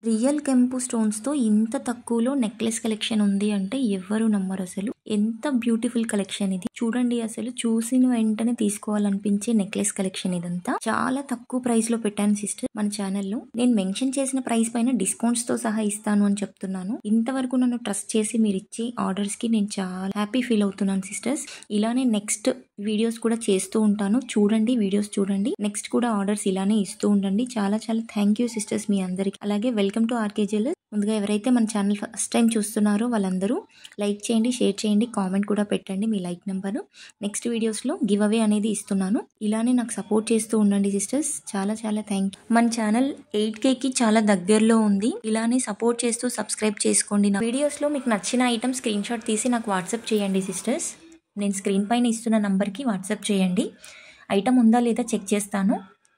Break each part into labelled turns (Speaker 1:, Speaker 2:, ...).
Speaker 1: Real కెంపు స్టోన్స్‌తో ఇంత తక్కువలో నెక్లెస్ కలెక్షన్ ఉంది అంటే ఎవ్వరు నమ్మరు అసలు. ఎంత బ్యూటిఫుల్ కలెక్షన్ ఇది. చూడండి అసలు చూసిన వెంటనే తీసుకోవాలనిపించే నెక్లెస్ కలెక్షన్ ఇదంతా. చాలా తక్కువ ప్రైస్‌లో పెట్టాను సిస్టర్ మన ఛానల్‌లో. నేను మెన్షన్ చేసిన ప్రైస్ పైన డిస్కౌంట్స్‌తో సహా ఇస్తాను అని చెప్తున్నాను. ఇంతవరకు నన్ను ట్రస్ట్ చేసి మీరు ఇచ్చే ఆర్డర్స్‌కి నేను చాలా హ్యాపీ ఫీల్ అవుతున్నాను సిస్టర్స్. ఇలానే నెక్స్ట్ వీడియోస్ కూడా చేస్తూ ఉంటాను. చూడండి, వీడియోస్ చూడండి. నెక్స్ట్ కూడా ఆర్డర్స్ ఇలానే ఇస్తూ ఉండండి. చాలా చాలా థ్యాంక్ యూ సిస్టర్స్ మీ అందరికి. అలాగే వెల్కమ్ టు ఆర్కే జ్యువెలర్స్. ముందుగా ఎవరైతే మన ఛానల్ ఫస్ట్ టైం చూస్తున్నారో వాళ్ళందరూ లైక్ చేయండి, షేర్ చేయండి, కామెంట్ కూడా పెట్టండి మీ లైక్ నెంబరు. నెక్స్ట్ వీడియోస్లో గివ్ అవే అనేది ఇస్తున్నాను. ఇలానే నాకు సపోర్ట్ చేస్తూ ఉండండి సిస్టర్స్. చాలా చాలా థ్యాంక్ యూ. మన ఛానల్ 8Kకి చాలా దగ్గరలో ఉంది. ఇలానే సపోర్ట్ చేస్తూ సబ్స్క్రైబ్ చేసుకోండి. నా వీడియోస్లో మీకు నచ్చిన ఐటమ్ స్క్రీన్ షాట్ తీసి నాకు వాట్సాప్ చేయండి సిస్టర్స్. నేను స్క్రీన్ పైన ఇస్తున్న నంబర్కి వాట్సాప్ చేయండి. ఐటమ్ ఉందా లేదా చెక్ చేస్తాను.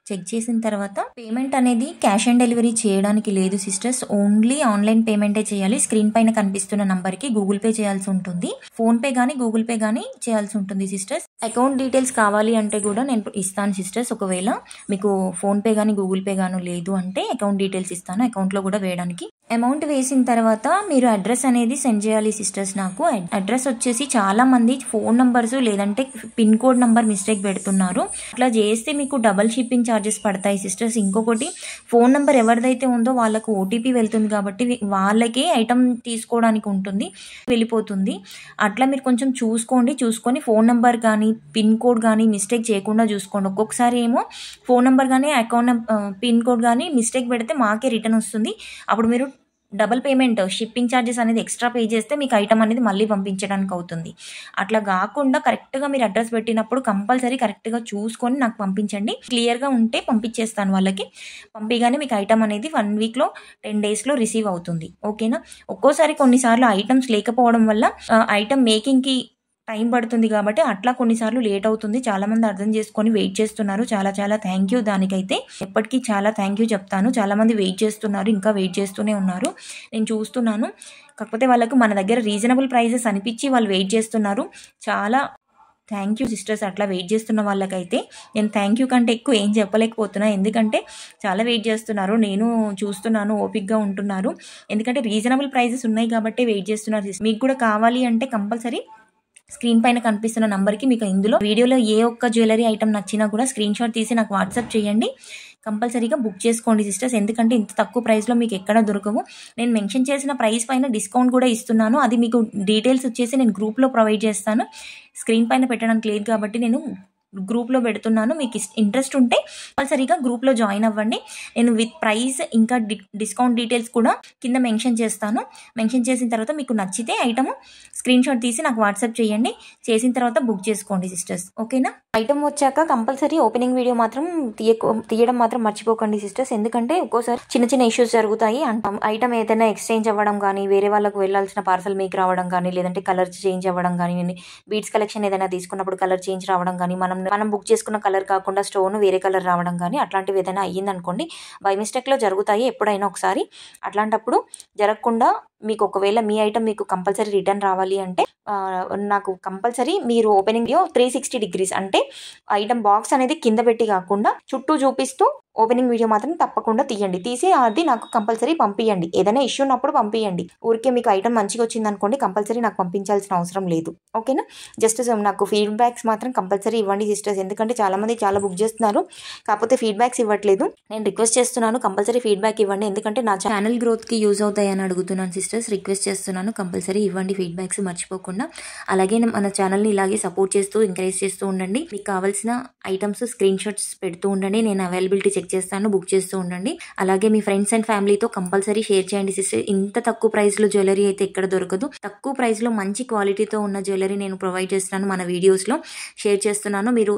Speaker 1: చెక్ చేసిన తర్వాత పేమెంట్ అనేది క్యాష్ ఆన్ డెలివరీ చేయడానికి లేదు సిస్టర్స్. ఓన్లీ ఆన్లైన్ పేమెంటే చేయాలి. స్క్రీన్ పైన కనిపిస్తున్న నంబర్కి గూగుల్ పే చేయాల్సి ఉంటుంది. ఫోన్పే కానీ గూగుల్ పే కానీ చేయాల్సి ఉంటుంది సిస్టర్స్. అకౌంట్ డీటెయిల్స్ కావాలి అంటే కూడా నేను ఇస్తాను సిస్టర్స్. ఒకవేళ మీకు ఫోన్పే కానీ గూగుల్ పే కానీ లేదు అంటే అకౌంట్ డీటెయిల్స్ ఇస్తాను, అకౌంట్లో కూడా వేయడానికి. అమౌంట్ వేసిన తర్వాత మీరు అడ్రస్ అనేది సెండ్ చేయాలి సిస్టర్స్. నాకు అడ్రస్ వచ్చేసి చాలా మంది ఫోన్ నంబర్స్ లేదంటే పిన్ కోడ్ నంబర్ మిస్టేక్ పెడుతున్నారు. అట్లా చేస్తే మీకు డబల్ షిప్పింగ్ ఛార్జెస్ పడతాయి సిస్టర్స్. ఇంకొకటి ఫోన్ నంబర్ ఎవరిదైతే ఉందో వాళ్ళకు ఓటీపీ వెళ్తుంది కాబట్టి వాళ్ళకే ఐటమ్ తీసుకోవడానికి ఉంటుంది, వెళ్ళిపోతుంది. అట్లా మీరు కొంచెం చూసుకొని ఫోన్ నంబర్ కానీ పిన్ కోడ్ కానీ మిస్టేక్ చేయకుండా చూసుకోండి. ఒక్కొక్కసారి ఏమో ఫోన్ నంబర్ కానీ అకౌంట్ పిన్ కోడ్ కానీ మిస్టేక్ పెడితే మాకే రిటర్న్ వస్తుంది. అప్పుడు మీరు డబల్ పేమెంట్ షిప్పింగ్ ఛార్జెస్ అనేది ఎక్స్ట్రా పే చేస్తే మీకు ఐటమ్ అనేది మళ్ళీ పంపించడానికి అవుతుంది. అట్లా కాకుండా కరెక్ట్గా మీరు అడ్రస్ పెట్టినప్పుడు కంపల్సరీ కరెక్ట్గా చూసుకొని నాకు పంపించండి. క్లియర్గా ఉంటే పంపించేస్తాను వాళ్ళకి. పంపిగానే మీకు ఐటమ్ అనేది 1 వీక్లో 10 డేస్లో రిసీవ్ అవుతుంది. ఓకేనా. ఒక్కోసారి కొన్నిసార్లు ఐటమ్స్ లేకపోవడం వల్ల ఐటమ్ మేకింగ్కి టైం పడుతుంది కాబట్టి అట్లా కొన్నిసార్లు లేట్ అవుతుంది. చాలా మంది అర్థం చేసుకొని వెయిట్ చేస్తున్నారు. చాలా చాలా థ్యాంక్ యూ. దానికైతే ఎప్పటికీ చాలా థ్యాంక్ యూ చెప్తాను. చాలా మంది వెయిట్ చేస్తున్నారు, ఇంకా వెయిట్ చేస్తూనే ఉన్నారు. నేను చూస్తున్నాను. కాకపోతే వాళ్ళకు మన దగ్గర రీజనబుల్ ప్రైజెస్ అనిపించి వాళ్ళు వెయిట్ చేస్తున్నారు. చాలా థ్యాంక్ యూ సిస్టర్స్. అట్లా వెయిట్ చేస్తున్న వాళ్ళకైతే నేను థ్యాంక్ యూ కంటే ఎక్కువ ఏం చెప్పలేకపోతున్నా. ఎందుకంటే చాలా వెయిట్ చేస్తున్నారు. నేను చూస్తున్నాను, ఓపిక్గా ఉంటున్నారు. ఎందుకంటే రీజనబుల్ ప్రైజెస్ ఉన్నాయి కాబట్టి వెయిట్ చేస్తున్నారు. మీకు కూడా కావాలి అంటే కంపల్సరీ స్క్రీన్ పైన కనిపిస్తున్న నంబర్కి మీకు ఇందులో వీడియోలో ఏ ఒక్క జ్యువెలరీ ఐటమ్ నచ్చినా కూడా స్క్రీన్ షాట్ తీసి నాకు వాట్సాప్ చేయండి. కంపల్సరీగా బుక్ చేసుకోండి సిస్టర్స్. ఎందుకంటే ఇంత తక్కువ ప్రైస్లో మీకు ఎక్కడ దొరకవు. నేను మెన్షన్ చేసిన ప్రైస్ పైన డిస్కౌంట్ కూడా ఇస్తున్నాను. అది మీకు డీటెయిల్స్ వచ్చేసి నేను గ్రూప్లో ప్రొవైడ్ చేస్తాను. స్క్రీన్ పైన పెట్టడానికి లేదు కాబట్టి నేను గ్రూప్లో పెడుతున్నాను. మీకు ఇంట్రెస్ట్ ఉంటే కంపల్సరీగా గ్రూప్లో జాయిన్ అవ్వండి. నేను విత్ ప్రైస్ ఇంకా డిస్కౌంట్ డీటెయిల్స్ కూడా కింద మెన్షన్ చేస్తాను. మెన్షన్ చేసిన తర్వాత మీకు నచ్చితే ఐటమ్ స్క్రీన్ షాట్ తీసి నాకు వాట్సాప్ చేయండి. చేసిన తర్వాత బుక్ చేసుకోండి సిస్టర్స్. ఓకేనా. ఐటమ్ వచ్చాక కంపల్సరీ ఓపెనింగ్ వీడియో మాత్రం తీయడం మాత్రం మర్చిపోకండి సిస్టర్స్. ఎందుకంటే ఒక్కోసారి చిన్న చిన్న ఇష్యూస్ జరుగుతాయి. ఐటమ్ ఏదైనా ఎక్స్చేంజ్ అవ్వడం కానీ, వేరే వాళ్ళకు వెళ్ళాల్సిన పార్సల్ మీకు రావడం కానీ, లేదంటే కలర్ చేంజ్ అవ్వడం కానీ, బీడ్స్ కలెక్షన్ ఏదైనా తీసుకున్నప్పుడు కలర్ చేంజ్ రావడం కానీ, మనం బుక్ చేసుకున్న కలర్ కాకుండా స్టోన్ వేరే కలర్ రావడం కానీ అట్లాంటివి ఏదైనా అయ్యిందనుకోండి, బై మిస్టేక్లో జరుగుతాయి ఎప్పుడైనా ఒకసారి. అట్లాంటప్పుడు జరగకుండా మీకు ఒకవేళ మీ ఐటమ్ మీకు కంపల్సరీ రిటర్న్ రావాలి అంటే నాకు కంపల్సరీ మీరు ఓపెనింగ్ 360 degrees అంటే ఐటమ్ బాక్స్ అనేది కింద పెట్టి కాకుండా చుట్టూ చూపిస్తూ ఓపెనింగ్ వీడియో మాత్రం తప్పకుండా తీయండి. తీసి అది నాకు కంపల్సరీ పంపించండి. ఏదైనా ఇష్యూ ఉన్నప్పుడు పంపించండి. ఊరికే మీకు ఐటమ్ మంచిగా వచ్చింది అనుకోండి, కంపల్సరీ నాకు పంపించాల్సిన అవసరం లేదు. ఓకేనా. జస్ట్ నాకు ఫీడ్బ్యాక్స్ మాత్రం కంపల్సరీ ఇవ్వండి సిస్టర్స్. ఎందుకంటే చాలామంది చాలా బుక్ చేస్తున్నారు, కాకపోతే ఫీడ్బ్యాక్స్ ఇవ్వట్లేదు. నేను రిక్వెస్ట్ చేస్తున్నాను, కంపల్సరీ ఫీడ్బ్యాక్ ఇవ్వండి. ఎందుకంటే నా ఛానల్ గ్రోత్కి యూజ్ అవుతాయని అడుగుతున్నాను సిస్టర్స్. రిక్వెస్ట్ చేస్తున్నాను, కంపల్సరీ ఇవ్వండి ఫీడ్బ్యాక్స్ మర్చిపోకుండా. అలాగే మన ఛానల్ని ఇలాగే సపోర్ట్ చేస్తూ ఎంకరేజ్ చేస్తూ ఉండండి. మీకు కావాల్సిన ఐటమ్స్ స్క్రీన్ షాట్స్ పెడుతూ ఉండండి. నేను అవైలబిలిటీ చెక్ చేస్తాను, బుక్ చేస్తూ ఉండండి. అలాగే మీ ఫ్రెండ్స్ అండ్ ఫ్యామిలీతో కంపల్సరీ షేర్ చేయండి సిస్టర్. ఇంత తక్కువ ప్రైస్లో జ్యువెలరీ అయితే ఎక్కడ దొరకదు. తక్కువ ప్రైస్లో మంచి క్వాలిటీతో ఉన్న జ్యువెలరీ నేను ప్రొవైడ్ చేస్తున్నాను, మన వీడియోస్లో షేర్ చేస్తున్నాను. మీరు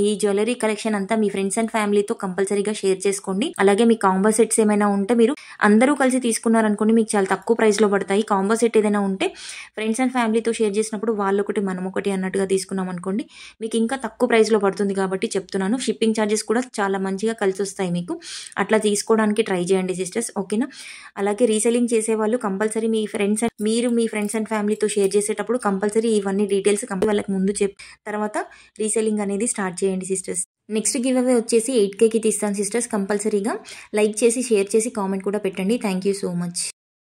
Speaker 1: ఈ జ్యువెలరీ కలెక్షన్ అంతా మీ ఫ్రెండ్స్ అండ్ ఫ్యామిలీతో కంపల్సరీగా షేర్ చేసుకోండి. అలాగే మీ కాంబో సెట్స్ ఏమైనా ఉంటే మీరు అందరూ కలిసి తీసుకున్నారనుకోండి, మీకు చాలా తక్కువ ప్రైస్లో పడతాయి. కాంబో సెట్ ఏదైనా ఉంటే ఫ్రెండ్స్ అండ్ ఫ్యామిలీతో షేర్ చేసినప్పుడు వాళ్ళు ఒకటి మనం ఒకటి అన్నట్టుగా తీసుకున్నాం అనుకోండి, మీకు ఇంకా తక్కువ ప్రైస్లో పడుతుంది. కాబట్టి చెప్తున్నాను. షిప్పింగ్ ఛార్జెస్ కూడా చాలా మంచిగా కలిసి ఆఫర్స్ వస్తాయి మీకు. అట్లా తీసుకోవడానికి ట్రై చేయండి సిస్టర్స్, ఓకేనా. అలాగే రీసెల్లింగ్ చేసేవాళ్ళు కంపల్సరీ మీ ఫ్రెండ్స్ అండ్ ఫ్యామిలీతో షేర్ చేసేటప్పుడు కంపల్సరీ ఇవన్నీ డీటెయిల్స్ వాళ్ళకి ముందు తర్వాత రీసెల్లింగ్ అనేది స్టార్ట్ చేయండి సిస్టర్స్. నెక్స్ట్ గివ్ అవే వచ్చేసి 8Kకి తీస్తాను సిస్టర్స్. కంపల్సరీగా లైక్ చేసి షేర్ చేసి కామెంట్ కూడా పెట్టండి. Thank you so much.